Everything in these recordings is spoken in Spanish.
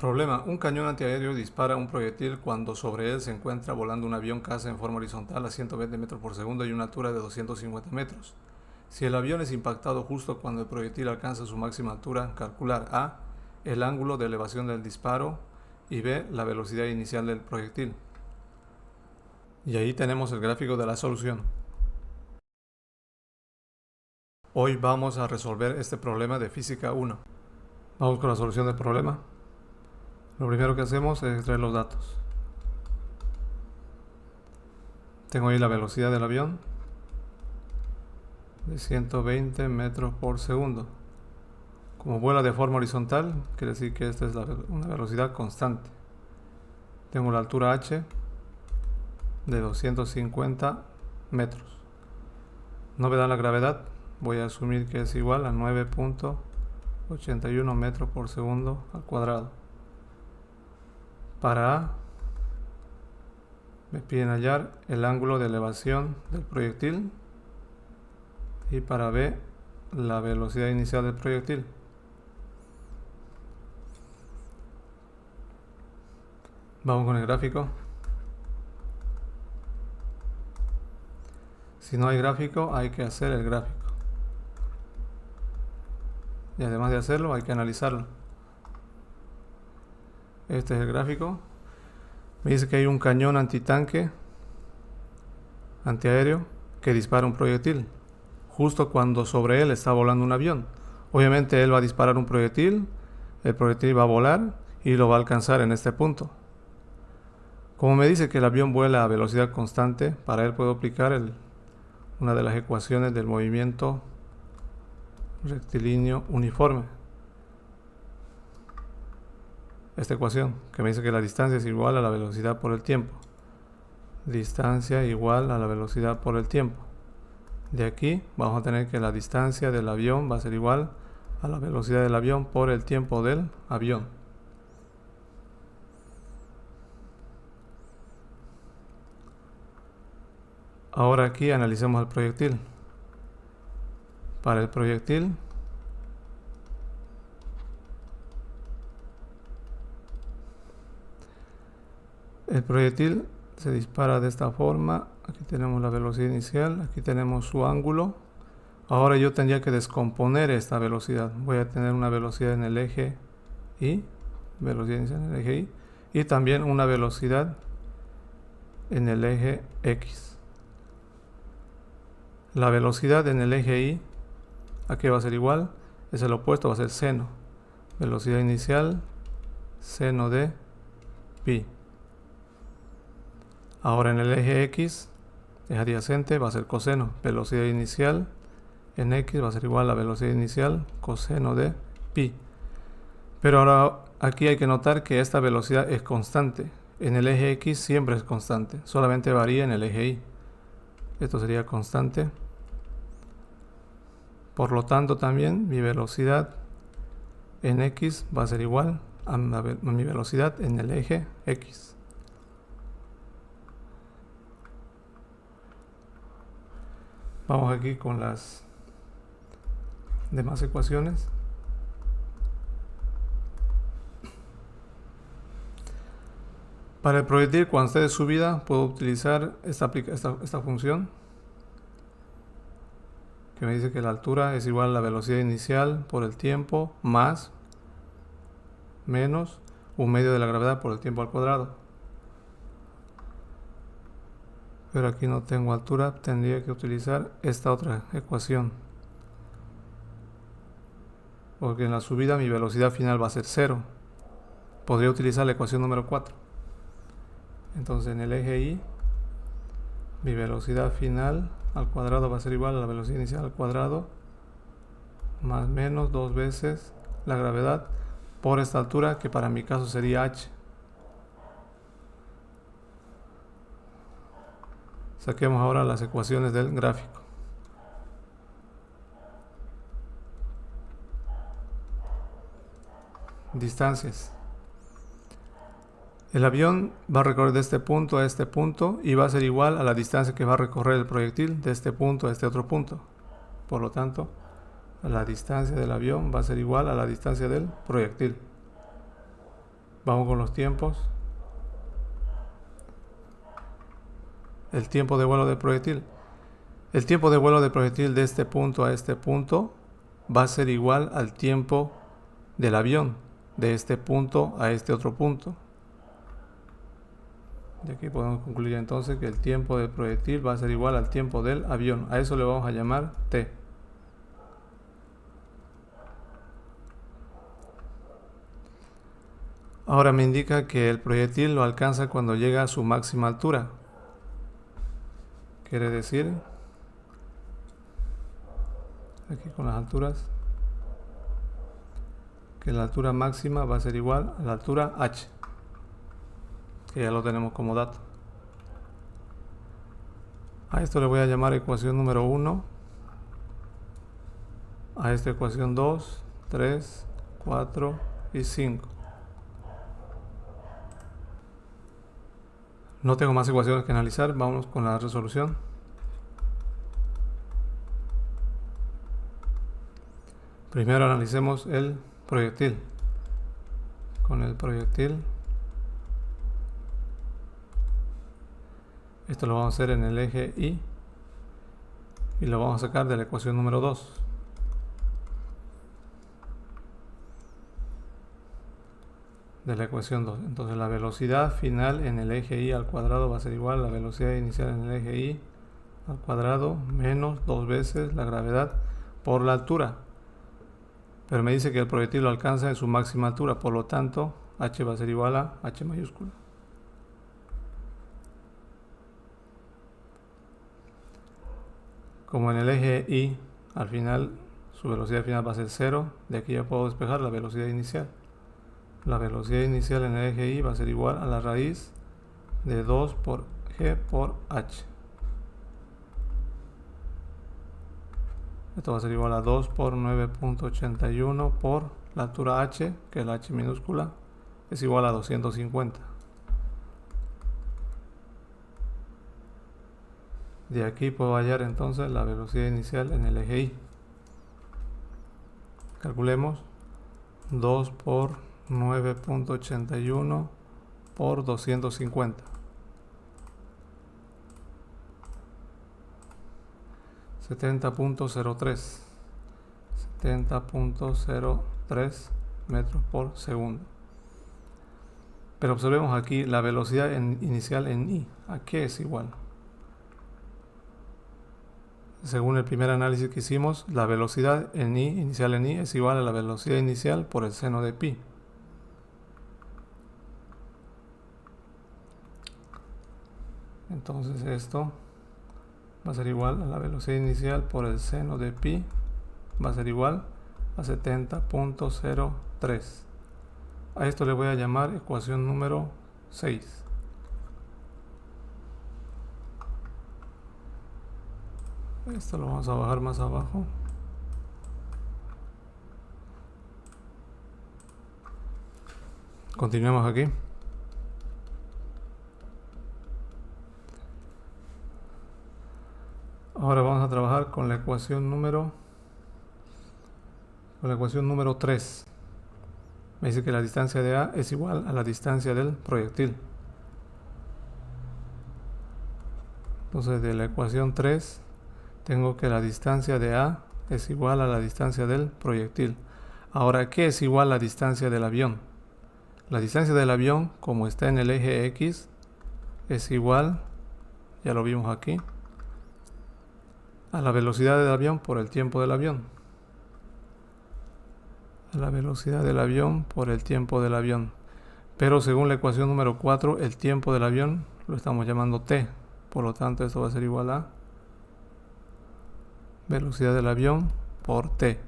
Problema. Un cañón antiaéreo dispara un proyectil cuando sobre él se encuentra volando un avión caza en forma horizontal a 120 metros por segundo y una altura de 250 metros. Si el avión es impactado justo cuando el proyectil alcanza su máxima altura, calcular A, el ángulo de elevación del disparo y B, la velocidad inicial del proyectil. Y ahí tenemos el gráfico de la solución. Hoy vamos a resolver este problema de física 1. Vamos con la solución del problema. Lo primero que hacemos es extraer los datos. Tengo ahí la velocidad del avión de 120 metros por segundo. Como vuela de forma horizontal, quiere decir que esta es una velocidad constante. Tengo la altura h de 250 metros. No me da la gravedad, voy a asumir que es igual a 9.81 metros por segundo al cuadrado. Para A, me piden hallar el ángulo de elevación del proyectil y para B, la velocidad inicial del proyectil. Vamos con el gráfico. Si no hay gráfico, hay que hacer el gráfico. Y además de hacerlo, hay que analizarlo. Este es el gráfico. Me dice que hay un cañón antitanque antiaéreo que dispara un proyectil justo cuando sobre él está volando un avión. Obviamente él va a disparar un proyectil, el proyectil va a volar y lo va a alcanzar en este punto. Como me dice que el avión vuela a velocidad constante, para él puedo aplicar una de las ecuaciones del movimiento rectilíneo uniforme. Esta ecuación que me dice que la distancia es igual a la velocidad por el tiempo. Distancia igual a la velocidad por el tiempo. De aquí vamos a tener que la distancia del avión va a ser igual a la velocidad del avión por el tiempo del avión. Ahora aquí analicemos el proyectil. Para el proyectil, se dispara de esta forma. Aquí tenemos la velocidad inicial, aquí tenemos su ángulo. Ahora yo tendría que descomponer esta velocidad. Voy a tener una velocidad en el eje Y, velocidad inicial en el eje Y, y también una velocidad en el eje X. La velocidad en el eje Y, aquí va a ser igual, es el opuesto, va a ser seno. Velocidad inicial, seno de pi. Ahora en el eje X, es adyacente, va a ser coseno. Velocidad inicial en X va a ser igual a velocidad inicial coseno de pi. Pero ahora aquí hay que notar que esta velocidad es constante. En el eje X siempre es constante, solamente varía en el eje Y. Esto sería constante. Por lo tanto también mi velocidad en X va a ser igual a mi velocidad en el eje X. Vamos aquí con las demás ecuaciones. Para el proyectil cuando esté de subida puedo utilizar esta función que me dice que la altura es igual a la velocidad inicial por el tiempo más menos un medio de la gravedad por el tiempo al cuadrado. Pero aquí no tengo altura, tendría que utilizar esta otra ecuación. Porque en la subida mi velocidad final va a ser 0. Podría utilizar la ecuación número 4. Entonces en el eje Y, mi velocidad final al cuadrado va a ser igual a la velocidad inicial al cuadrado más menos 2 veces la gravedad por esta altura, que para mi caso sería h. Saquemos ahora las ecuaciones del gráfico. Distancias. El avión va a recorrer de este punto a este punto y va a ser igual a la distancia que va a recorrer el proyectil de este punto a este otro punto. Por lo tanto, la distancia del avión va a ser igual a la distancia del proyectil. Vamos con los tiempos. El tiempo de vuelo del proyectil. El tiempo de vuelo del proyectil de este punto a este punto va a ser igual al tiempo del avión, de este punto a este otro punto. De aquí podemos concluir entonces que el tiempo del proyectil va a ser igual al tiempo del avión. A eso le vamos a llamar t. Ahora me indica que el proyectil lo alcanza cuando llega a su máxima altura. Quiere decir, aquí con las alturas, que la altura máxima va a ser igual a la altura h, que ya lo tenemos como dato. A esto le voy a llamar ecuación número 1, a esta ecuación 2, 3, 4 y 5. No tengo más ecuaciones que analizar, vamos con la resolución. Primero analicemos el proyectil. Con el proyectil, esto lo vamos a hacer en el eje Y y lo vamos a sacar de la ecuación número 2. De la ecuación 2. Entonces la velocidad final en el eje Y al cuadrado va a ser igual a la velocidad inicial en el eje Y al cuadrado menos 2 veces la gravedad por la altura. Pero me dice que el proyectil lo alcanza en su máxima altura, por lo tanto h va a ser igual a h mayúscula. Como en el eje Y al final su velocidad final va a ser 0, de aquí ya puedo despejar la velocidad inicial. La velocidad inicial en el eje Y va a ser igual a la raíz de 2 por g por h. Esto va a ser igual a 2 por 9.81 por la altura h, que es la h minúscula, es igual a 250. De aquí puedo hallar entonces la velocidad inicial en el eje Y. Calculemos 2 por 9.81 por 250. 70.03 70.03 metros por segundo. Pero observemos aquí la velocidad inicial en I. ¿A qué es igual? Según el primer análisis que hicimos, la velocidad en I, inicial en I, es igual a la velocidad inicial por el seno de pi. Entonces esto va a ser igual a la velocidad inicial por el seno de pi, va a ser igual a 70.03. A esto le voy a llamar ecuación número 6. Esto lo vamos a bajar más abajo. Continuemos aquí. Ahora vamos a trabajar con la ecuación número 3. Me dice que la distancia de A es igual a la distancia del proyectil. Entonces de la ecuación 3 tengo que la distancia de A es igual a la distancia del proyectil. Ahora, ¿qué es igual a la distancia del avión? La distancia del avión, como está en el eje X, es igual, ya lo vimos aquí, a la velocidad del avión por el tiempo del avión. A la velocidad del avión por el tiempo del avión. Pero según la ecuación número 4, el tiempo del avión lo estamos llamando t. Por lo tanto, esto va a ser igual a velocidad del avión por t.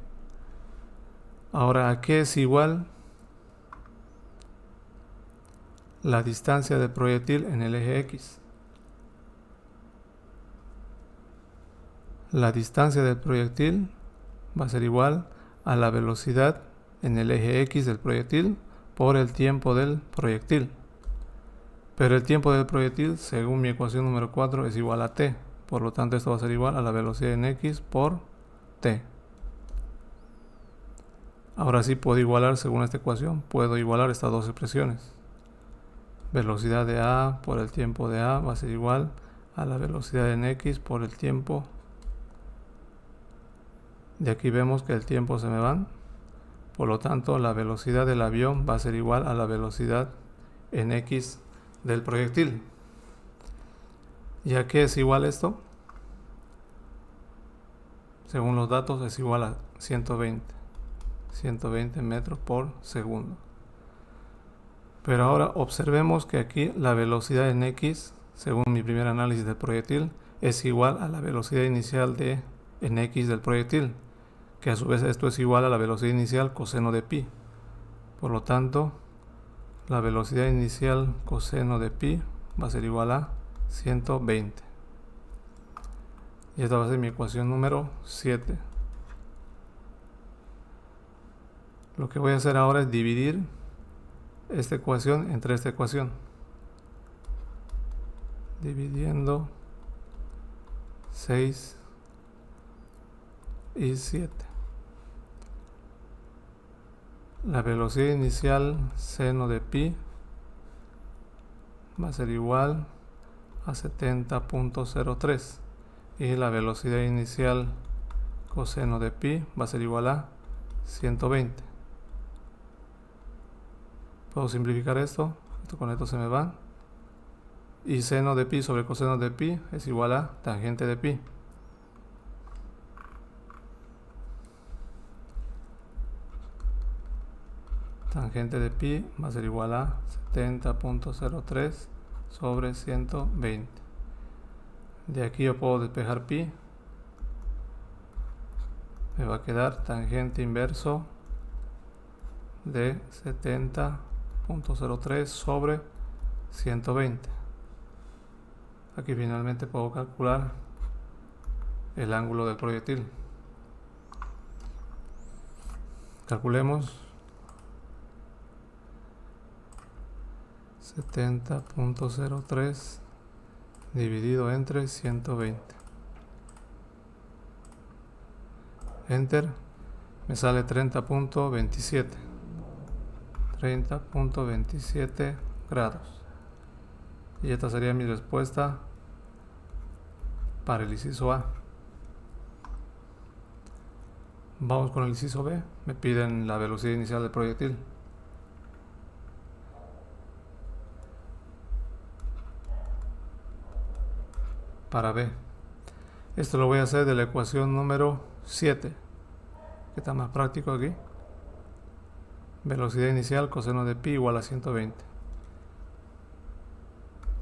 Ahora, ¿a qué es igual la distancia del proyectil en el eje X? La distancia del proyectil va a ser igual a la velocidad en el eje X del proyectil por el tiempo del proyectil. Pero el tiempo del proyectil, según mi ecuación número 4, es igual a t. Por lo tanto, esto va a ser igual a la velocidad en X por t. Ahora sí puedo igualar, según esta ecuación, puedo igualar estas dos expresiones. Velocidad de A por el tiempo de A va a ser igual a la velocidad en X por el tiempo. De aquí vemos que el tiempo se me va. Por lo tanto, la velocidad del avión va a ser igual a la velocidad en X del proyectil. ¿Y a qué es igual esto? Según los datos es igual a 120 metros por segundo. Pero ahora observemos que aquí la velocidad en X, según mi primer análisis del proyectil, es igual a la velocidad inicial en X del proyectil, que a su vez esto es igual a la velocidad inicial coseno de pi. Por lo tanto, la velocidad inicial coseno de pi va a ser igual a 120. Y esta va a ser mi ecuación número 7. Lo que voy a hacer ahora es dividir esta ecuación entre esta ecuación. Dividiendo 6 y 7. La velocidad inicial seno de pi va a ser igual a 70.03 y la velocidad inicial coseno de pi va a ser igual a 120. Puedo simplificar esto con esto se me va, y seno de pi sobre coseno de pi es igual a tangente de pi. Tangente de pi va a ser igual a 70.03 sobre 120. De aquí yo puedo despejar pi. Me va a quedar tangente inverso de 70.03 sobre 120. Aquí finalmente puedo calcular el ángulo del proyectil. Calculemos 70.03 dividido entre 120. Enter. Me sale 30.27. 30.27 grados. Y esta sería mi respuesta para el inciso A. Vamos con el inciso B. Me piden la velocidad inicial del proyectil. Para B. Esto lo voy a hacer de la ecuación número 7, que está más práctico aquí. Velocidad inicial coseno de pi igual a 120.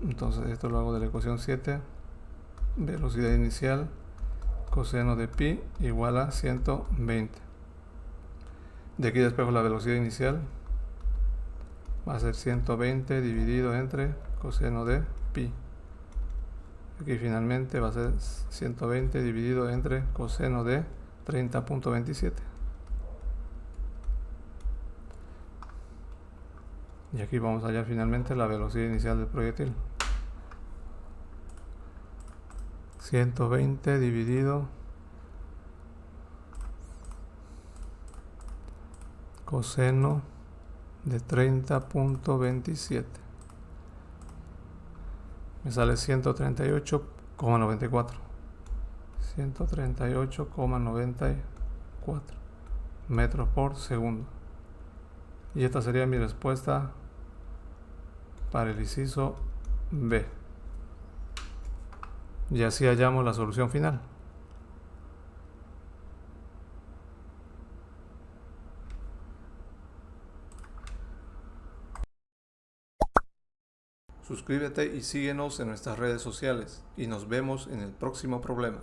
Entonces esto lo hago de la ecuación 7. Velocidad inicial coseno de pi igual a 120. De aquí despejo la velocidad inicial. Va a ser 120 dividido entre coseno de pi. Aquí finalmente va a ser 120 dividido entre coseno de 30.27. Y aquí vamos a hallar finalmente la velocidad inicial del proyectil. 120 dividido coseno de 30.27. Me sale 138,94. 138,94 metros por segundo. Y esta sería mi respuesta para el inciso B. Y así hallamos la solución final. Suscríbete y síguenos en nuestras redes sociales y nos vemos en el próximo problema.